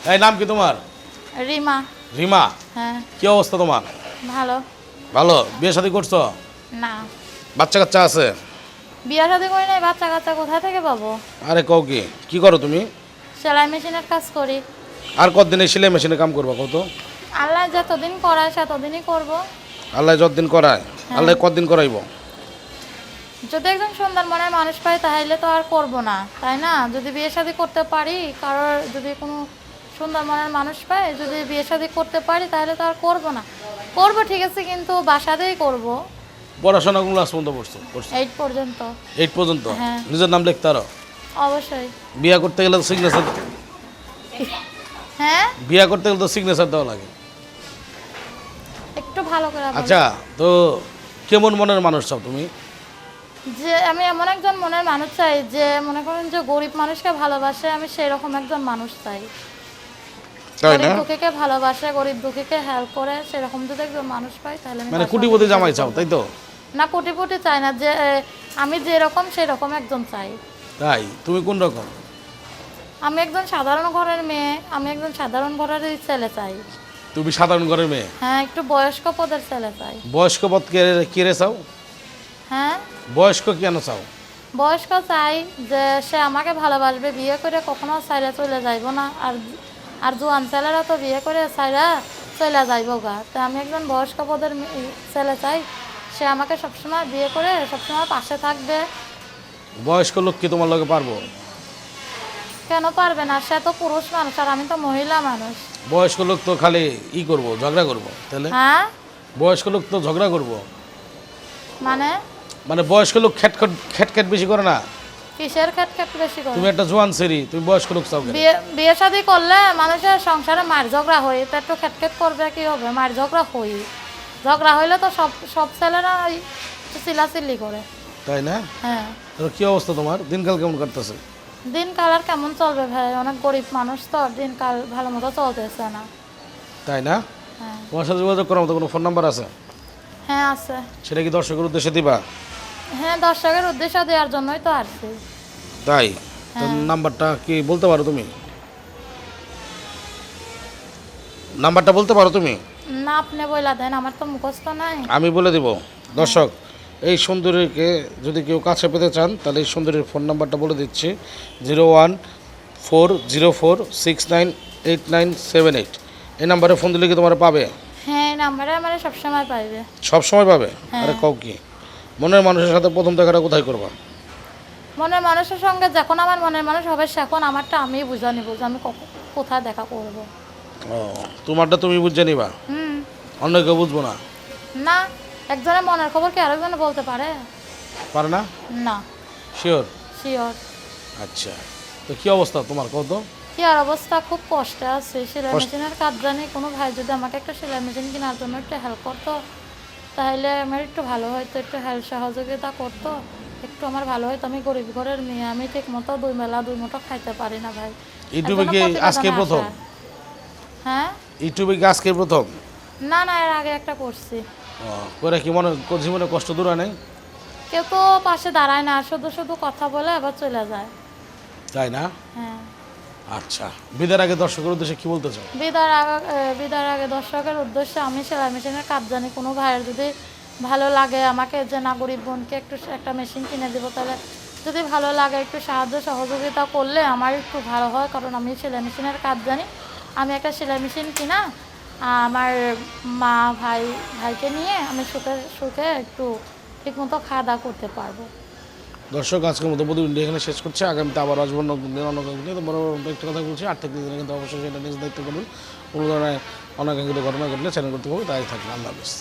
এই নাম কি তোমার? রিমা। রিমা। হ্যাঁ। কি অবস্থা তোমার? ভালো। ভালো। বিয়ে শাদী করছো? না, বাচ্চা কাচ্চা আছে? বিয়ে শাদী করি নাই, বাচ্চা কাচ্চা কোথা থেকে পাবো? আরে কও কি, কি করো তুমি? সেলাই মেশিনের কাজ করি। আর কতদিন এই সেলাই মেশিনে কাম করবা কত? আল্লাহ যতদিন করায় ততদিনই করব। আল্লাহ যতদিন করায়? আল্লাহ কতদিন করাইব? যদি একজন সুন্দর মনের মানুষ পাই তাহলে তো আর করব না, তাই না? যদি বিয়ে শাদী করতে পারি, কারোর যদি কোনো সুন্দর মনের মানুষ পাই, যদি বিয়ে শাদী করতে পারি তাহলে তো আর করব না। করব ঠিক আছে, কিন্তু বাসাতেই করব। পড়াশোনা কোন ক্লাস পর্যন্ত পড়ছো? 8 পর্যন্ত। 8 পর্যন্ত? হ্যাঁ। নিজের নাম লিখতে পারো? অবশ্যই। বিয়ে করতে গেলে তো সিগনেচার, হ্যাঁ, বিয়ে করতে গেলে তো সিগনেচার দেওয়া লাগে। একটু ভালো করে বলো। আচ্ছা, তো কেমন মনের মানুষ চাও তুমি? যে আমি এমন একজন মনের মানুষ চাই যে মনে করেন যে গরিব মানুষকে ভালোবাসে, আমি সেই রকম একজন মানুষ চাই। তাই না? গরিব দুঃখীকে ভালোবাসে, গরিব দুঃখীকে হেল্প করে, সেরকম যদি একজন মানুষ পাই তাহলে আমি মানে তার কোটিপতি সাথে জামাই বিয়ে চাও, করব। তাই তো? না, কোটিপতি চাই না, যে আমি যেরকম সেরকম একজন চাই। তাই? তুমি কোন রকম? আমি একজন সাধারণ ঘরের মেয়ে, আমি একজন সাধারণ ঘরের ছেলে চাই। তুমি সাধারণ ঘরের মেয়ে? হ্যাঁ, একটু বয়স্ক পদের ছেলে চাই। বয়স্ক পদ কে রে চাও? হ্যাঁ, বয়স্ক কেন চাও? বয়স্ক চাই যে সে আমাকে ভালোবাসবে, বিয়ে করে কখনো সাইরা চলে যাইব না। আর জোয়ান ছেলেরা তো বিয়ে করে সাইরা চলে যাইব গা। তো আমি একজন বয়স্ক পদের ছেলে চাই, সে আমাকে সবসময় বিয়ে করে সবসময় পাশে থাকবে। বয়স্ক লোক কি তোমার লগে পারবো? কেন পারবে না? সে তো পুরুষ মানুষ আর আমি তো মহিলা মানুষ। বয়স্ক লোক তো খালি করবো, ঝগড়া করবো, তাহলে? হ্যাঁ, বয়স্ক লোক তো ঝগড়া করবো। মানে মানে বয়স্ক লোক খ্যাট বেশি করে না? কিসের খেট বেশি করে? তুমি একটা জোয়ান সেরি, তুমি বয়স্ক লোক চাও কেন? বিয়ে শাদী করলে মানুষের সংসারে মার ঝগড়া হয়, তা একটু খেট করবে, কি হবে? মার ঝগড়া হই, ঝগড়া হইলে তো সব সব ছেলেরা চিল্লাচিল্লি করে। তাই না? হ্যাঁ। তো কি অবস্থা তোমার? দিনকাল কেমন কাটতেছে? দিনকাল আর কেমন চলবে ভাই, অনেক গরিব মানুষ তো, দিনকাল ভালো মতো চলতেছে না। তাই না? হ্যাঁ। তোমার সাথে যোগাযোগ করার মতো কোনো ফোন নাম্বার আছে? হ্যাঁ, আছে। সেটা কি দর্শকের উদ্দেশ্যে দিবা? হ্যাঁ, দর্শকের উদ্দেশ্য দেওয়ার জন্যই তো আসছি। তাই? তো হ্যাঁ। নাম্বারটা কি বলতে পারো তুমি? নাম্বারটা বলতে পারো তুমি? না, আপনি বইলা দেন, আমার তো মুখস্থ নাই। আমি বলে দেব। দর্শক, এই সুন্দরীকে যদি কেউ কাছে পেতে চান তাহলে এই সুন্দরীর ফোন নাম্বারটা বলে দিচ্ছি: 01404698978। এই নাম্বারে ফোন দিলে কি তোমার পাবে? হ্যাঁ, এই নাম্বারে আমার সবসময় পাইবে। সব সময় পাবে? হ্যাঁ। আরে কও কি, মনের মানুষের সাথে প্রথম দেখাটা কোথায় করবা? মনের মানুষের সঙ্গে যখন আমার মনের মানুষ হবে, সেখন আমারটা আমিই বুঝা নিব যে আমি কোথায় দেখা করব। ও, তোমারটা তুমি বুঝে নিবা, হুম। অন্য কেউ বুঝবো না? না, একজনের মনের খবর কি আরেকজনে বলতে পারে? পারে না? না। শিওর? শিওর। আচ্ছা, তো কি অবস্থা তোমার কত? কি আর অবস্থা, খুব কষ্টে আছে। সেলাই মেশিনের কাজ জানি, কোনো ভাই যদি আমাকে একটা সেলাই মেশিন কেনার জন্য একটু হেল্প করতো তাহলে আমার একটু ভালো হয়তো, একটু হেল্প সহযোগিতা করতো, একটু আমার ভালো হয়তো। আমি গরিব ঘরের মেয়ে, আমি ঠিক মতো 2 বেলা 2 মুঠো খাইতে পারি না ভাই। ইউটিউবে কি আজকে প্রথম? হ্যাঁ। ইউটিউবে কি আজকে প্রথম? না না, এর আগে একটা করছি। করে কি মনে জীবনে কষ্ট দূর হয় নাই? কেউ তো পাশে দাঁড়ায় না, শুধু শুধু কথা বলে আবার চলে যায়। তাই না? হ্যাঁ। আচ্ছা, বিদায়ের আগে দর্শকের উদ্দেশ্যে কি বলতে চাও? বিদার আগে দর্শকের উদ্দেশ্যে আমি সেলাই মেশিনের কাজ জানি, কোনো ভাইয়ের যদি ভালো লাগে আমাকে, যে না গরিব বোনকে একটু একটা মেশিন কিনে দেবো, তাহলে যদি ভালো লাগে একটু সাহায্য সহযোগিতা করলে আমার একটু ভালো হয়, কারণ আমি সেলাই মেশিনের কাজ জানি। আমি একটা সেলাই মেশিন কিনা আমার মা ভাইকে নিয়ে আমি সুখে সুখে একটু ঠিকমতো খাওয়া দাওয়া করতে পারবো। দর্শক, আজকের মতো প্রতিদিনটি এখানে শেষ করছে। আগামীতে আবার আসবো নতুন দিন অন্য কোনো দিন। তো বড় একটা কথা বলছি, আর্থিক দিনে কিন্তু অবশ্যই সেটা নিজ দায়িত্ব করুন। কোনো ধরনের অনাকাঙ্ক্ষিত ঘটনা ঘটলে চ্যানেল করতে হবে, তাই থাকবে। আল্লাহ হাফেজ।